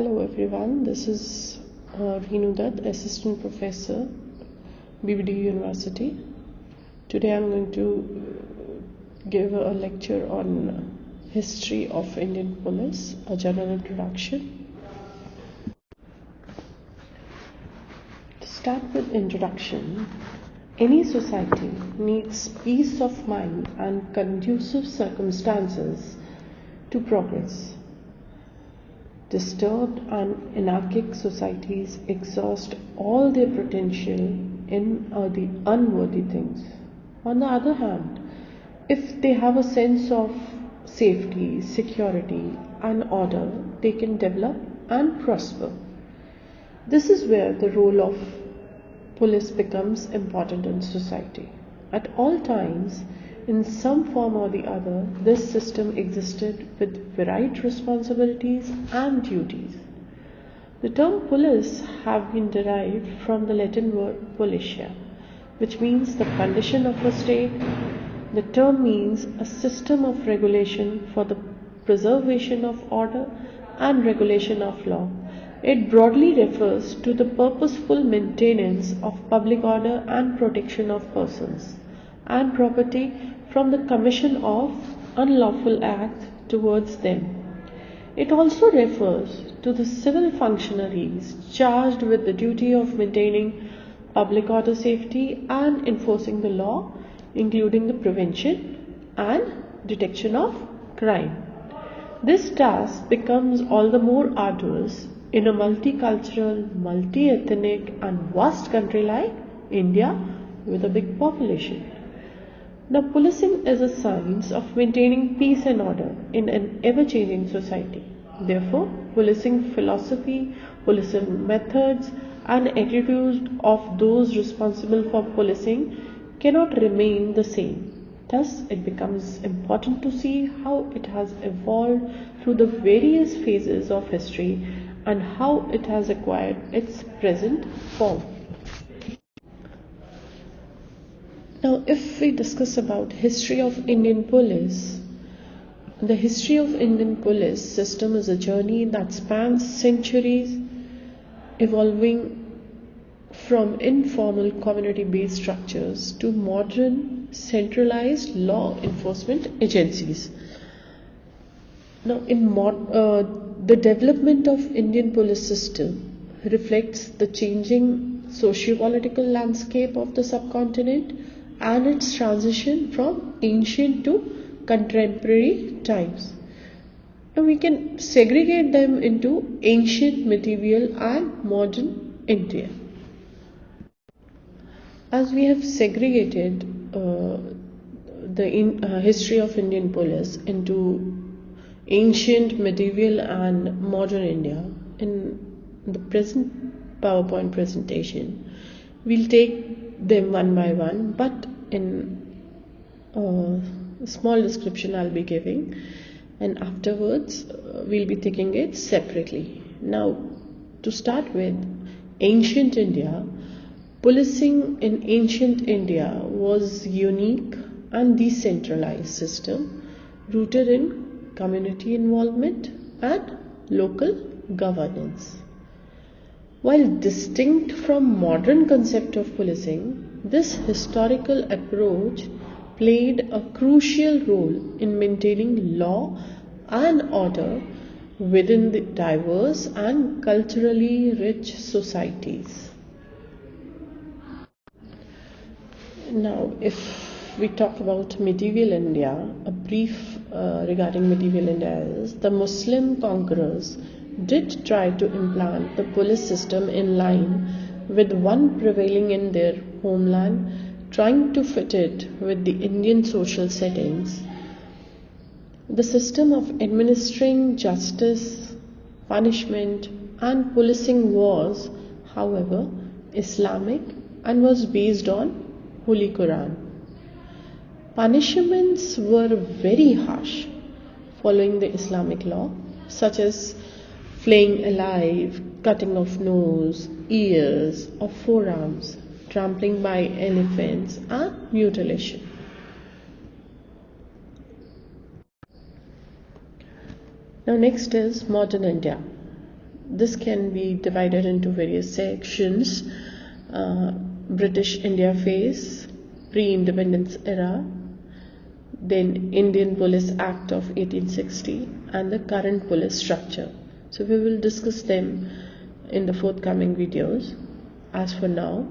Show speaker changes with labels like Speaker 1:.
Speaker 1: Hello everyone, this is Reenu Dutt, Assistant Professor, BBD University. Today I'm going to give a lecture on history of Indian police, a general introduction. To start with introduction, any society needs peace of mind and conducive circumstances to progress. Disturbed and anarchic societies exhaust all their potential in the unworthy things. On the other hand, if they have a sense of safety, security, and order, they can develop and prosper. This is where the role of police becomes important in society. At all times, in some form or the other, this system existed with varied responsibilities and duties. The term police have been derived from the Latin word politia, which means the condition of a state. The term means a system of regulation for the preservation of order and regulation of law. It broadly refers to the purposeful maintenance of public order and protection of persons and property from the commission of unlawful acts towards them. It also refers to the civil functionaries charged with the duty of maintaining public order, safety, and enforcing the law, including the prevention and detection of crime. This task becomes all the more arduous in a multicultural, multi-ethnic, and vast country like India with a big population. Now, policing is a science of maintaining peace and order in an ever-changing society. Therefore, policing philosophy, policing methods, and attitudes of those responsible for policing cannot remain the same. Thus, it becomes important to see how it has evolved through the various phases of history and how it has acquired its present form. Now, if we discuss about history of Indian police, the history of Indian police system is a journey that spans centuries, evolving from informal community-based structures to modern centralized law enforcement agencies. Now, the development of Indian police system reflects the changing socio-political landscape of the subcontinent and its transition from ancient to contemporary times. Now we can segregate them into ancient, medieval, and modern India. As we have segregated the history of Indian police into ancient, medieval, and modern India, in the present PowerPoint presentation, we'll take them one by one, but in a small description I'll be giving, and afterwards we'll be taking it separately. Now, to start with, ancient India. Policing in ancient India was unique and decentralized system rooted in community involvement and local governance. While distinct from modern concept of policing, this historical approach played a crucial role in maintaining law and order within the diverse and culturally rich societies. Now, if we talk about medieval India, a brief regarding medieval India is the Muslim conquerors did try to implant the police system in line with one prevailing in their homeland, trying to fit it with the Indian social settings. The system of administering justice, punishment, and policing was, however, Islamic and was based on Holy Quran. Punishments were very harsh following the Islamic law, such as flaying alive, cutting off nose, ears, or forearms, trampling by elephants, and mutilation. Now next is modern India. this can be divided into various sections. British India phase, pre-independence era, then Indian Police Act of 1860, and the current police structure. So we will discuss them in the forthcoming videos. As for now,